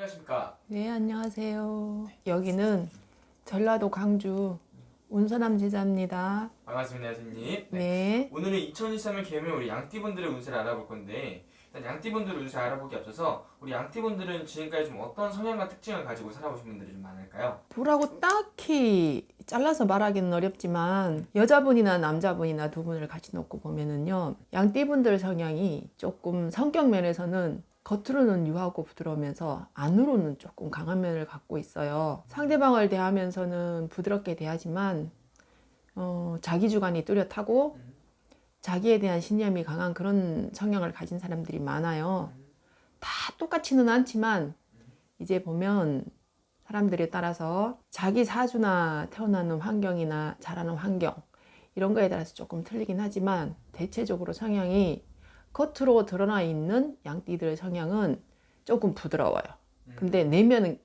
안녕하십니까. 네, 안녕하세요. 여기는 전라도 광주 운서남 제자입니다. 반갑습니다, 선생님. 네. 오늘은 2023년 개묘 우리 양띠분들의 운세를 알아볼 건데, 일단 양띠분들 운세 알아보기 앞서서 우리 양띠분들은 지금까지 좀 어떤 성향과 특징을 가지고 살아오신 분들이 좀 많을까요? 부라고 딱히 잘라서 말하기는 어렵지만 여자분이나 남자분이나 두 분을 같이 놓고 보면은요, 양띠분들 성향이 조금 성격 면에서는 겉으로는 유하고 부드러우면서 안으로는 조금 강한 면을 갖고 있어요. 상대방을 대하면서는 부드럽게 대하지만 자기 주관이 뚜렷하고 자기에 대한 신념이 강한 그런 성향을 가진 사람들이 많아요. 다 똑같지는 않지만 이제 보면 사람들에 따라서 자기 사주나 태어나는 환경이나 자라는 환경 이런 거에 따라서 조금 틀리긴 하지만 대체적으로 성향이 겉으로 드러나 있는 양띠들의 성향은 조금 부드러워요. 근데 내면은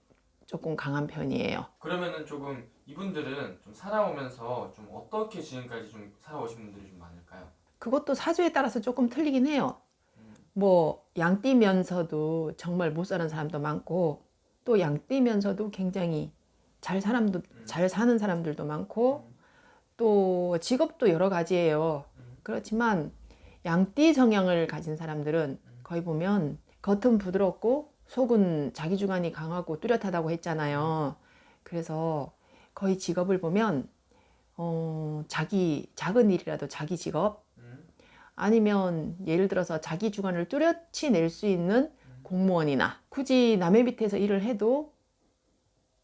조금 강한 편이에요. 그러면은 조금 이분들은 좀 살아오면서 좀 어떻게 지금까지 좀 살아오신 분들이 좀 많을까요? 그것도 사주에 따라서 조금 틀리긴 해요. 뭐 양띠면서도 정말 못 사는 사람도 많고 또 양띠면서도 굉장히 잘 사는 사람들도 많고 또 직업도 여러 가지예요. 그렇지만 양띠 성향을 가진 사람들은 거의 보면 겉은 부드럽고 속은 자기 주관이 강하고 뚜렷하다고 했잖아요. 그래서 거의 직업을 보면 자기 작은 일이라도 자기 직업 아니면 예를 들어서 자기 주관을 뚜렷이 낼 수 있는 공무원이나 굳이 남의 밑에서 일을 해도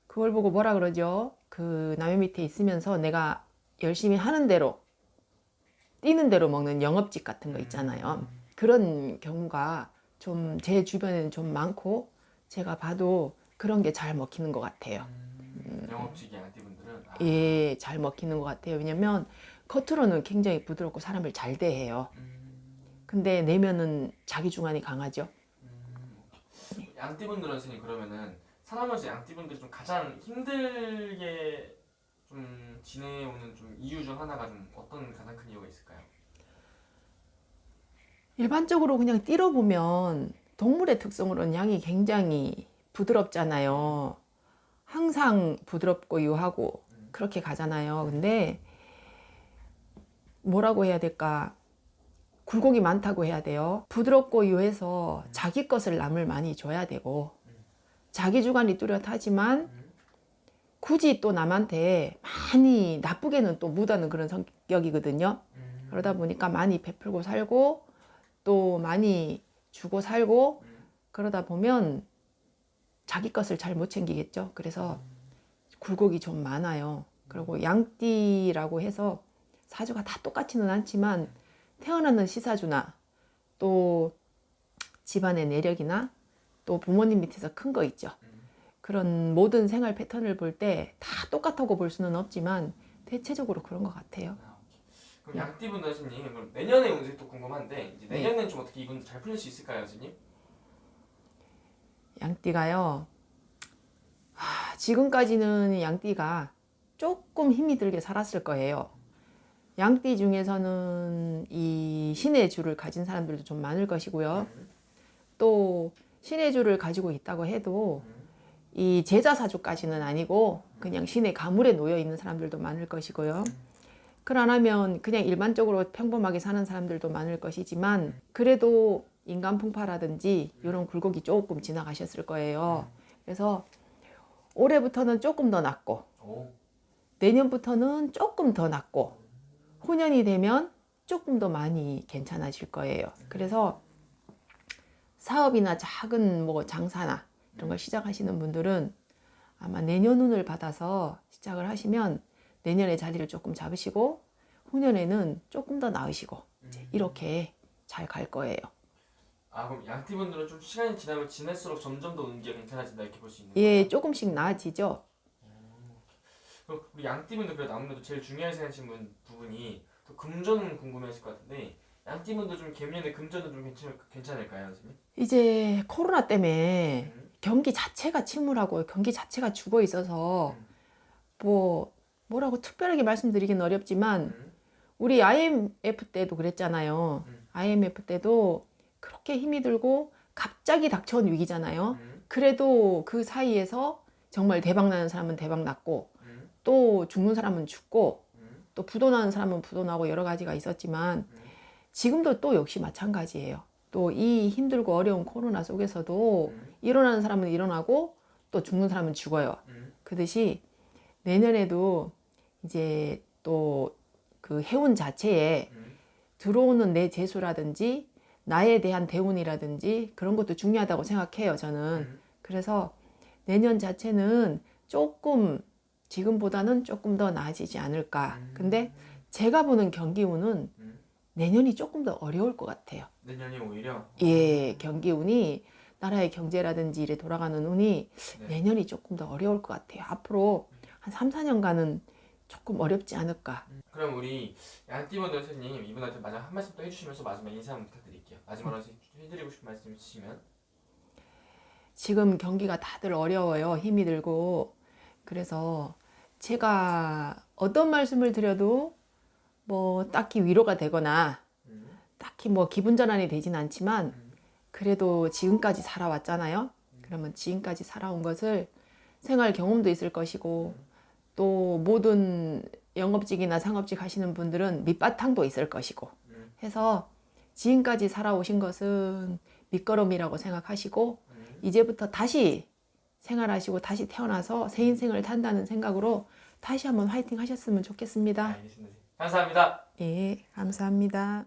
그걸 보고 뭐라 그러죠? 그 남의 밑에 있으면서 내가 열심히 하는 대로 뛰는 대로 먹는 영업직 같은 거 있잖아요. 그런 경우가 좀 제 주변에는 좀 많고 제가 봐도 그런 게 잘 먹히는 것 같아요. 영업직이 양띠분들은 예, 잘 먹히는 것 같아요. 왜냐면 겉으로는 굉장히 부드럽고 사람을 잘 대해요. 근데 내면은 자기 주관이 강하죠. 양띠분들은 선생님 그러면은 살아오면서 양띠분들이 좀 가장 힘들게 좀 지내오는 좀 이유 중 하나가 좀 어떤 가장 큰 이유가 있을까요? 일반적으로 그냥 띠로 보면 동물의 특성으로는 양이 굉장히 부드럽잖아요. 항상 부드럽고 유하고 그렇게 가잖아요. 근데 뭐라고 해야 될까? 굴곡이 많다고 해야 돼요. 부드럽고 유해서 자기 것을 남을 많이 줘야 되고 자기 주관이 뚜렷하지만 굳이 또 남한테 많이 나쁘게는 또 못하는 그런 성격이거든요. 그러다 보니까 많이 베풀고 살고 또 많이 주고 살고 그러다 보면 자기 것을 잘 못 챙기겠죠. 그래서 굴곡이 좀 많아요. 그리고 양띠라고 해서 사주가 다 똑같지는 않지만 태어나는 시사주나 또 집안의 내력이나 또 부모님 밑에서 큰 거 있죠. 그런 모든 생활 패턴을 볼 때 다 똑같다고 볼 수는 없지만 대체적으로 그런 것 같아요. 그럼 양띠분들 선생님 그럼 내년의 운세 또 궁금한데 이제 네. 내년엔 좀 어떻게 이분들 잘 풀릴 수 있을까요, 선생님? 양띠가요. 지금까지는 양띠가 조금 힘이 들게 살았을 거예요. 양띠 중에서는 이 신의 주를 가진 사람들도 좀 많을 것이고요. 또 신의 주를 가지고 있다고 해도 이 제자사주까지는 아니고 그냥 신의 가물에 놓여 있는 사람들도 많을 것이고요. 그러나면 그냥 일반적으로 평범하게 사는 사람들도 많을 것이지만 그래도 인간 풍파라든지 이런 굴곡이 조금 지나가셨을 거예요. 그래서 올해부터는 조금 더 낫고 내년부터는 조금 더 낫고 후년이 되면 조금 더 많이 괜찮아질 거예요. 그래서 사업이나 작은 뭐 장사나 이런 걸 시작하시는 분들은 아마 내년 운을 받아서 시작을 하시면 내년에 자리를 조금 잡으시고 후년에는 조금 더 나으시고 이렇게 잘 갈 거예요. 아 그럼 양띠분들은 좀 시간이 지나면 지날수록 점점 더 운기가 괜찮아진다 이렇게 볼 수 있는 예, 거예요? 조금씩 나아지죠. 그럼 우리 양띠분들 그래도 아무래도 제일 중요하게 생각하시는 부분이 또 금전 궁금해하실 것 같은데 양띠분들 좀 개묘년에 금전은 좀 괜찮을까요, 선생님? 이제 코로나 때문에 경기 자체가 침울하고 경기 자체가 죽어 있어서 뭐라고 특별하게 말씀드리긴 어렵지만 우리 IMF 때도 그랬잖아요. IMF 때도 그렇게 힘이 들고 갑자기 닥쳐온 위기잖아요. 그래도 그 사이에서 정말 대박 나는 사람은 대박 났고 음, 또 죽는 사람은 죽고 음, 또 부도나는 사람은 부도나고 여러 가지가 있었지만 음, 지금도 또 역시 마찬가지예요. 또 이 힘들고 어려운 코로나 속에서도 일어나는 사람은 일어나고 또 죽는 사람은 죽어요. 그듯이 내년에도 이제 또 그 해운 자체에 들어오는 내 재수라든지 나에 대한 대운이라든지 그런 것도 중요하다고 생각해요, 저는. 그래서 내년 자체는 조금 지금보다는 조금 더 나아지지 않을까. 근데 제가 보는 경기운은 내년이 조금 더 어려울 것 같아요. 내년이 오히려 예, 경기운이 나라의 경제라든지 일에 돌아가는 운이 네. 내년이 조금 더 어려울 것 같아요. 앞으로 한 3, 4년간은 조금 어렵지 않을까. 그럼 우리 양띠분 선생님 이분한테 마지막 한 말씀 또 해주시면서 마지막 인사 한번 부탁드릴게요. 마지막으로 해드리고 싶은 말씀 있으시면. 지금 경기가 다들 어려워요. 힘이 들고. 그래서 제가 어떤 말씀을 드려도 뭐 딱히 위로가 되거나 딱히 뭐 기분 전환이 되진 않지만 그래도 지금까지 살아왔잖아요. 그러면 지금까지 살아온 것을 생활 경험도 있을 것이고 또 모든 영업직이나 상업직 하시는 분들은 밑바탕도 있을 것이고 해서 지금까지 살아오신 것은 밑거름이라고 생각하시고 이제부터 다시 생활하시고 다시 태어나서 새 인생을 산다는 생각으로 다시 한번 화이팅 하셨으면 좋겠습니다. 알겠습니다. 감사합니다. 예, 감사합니다.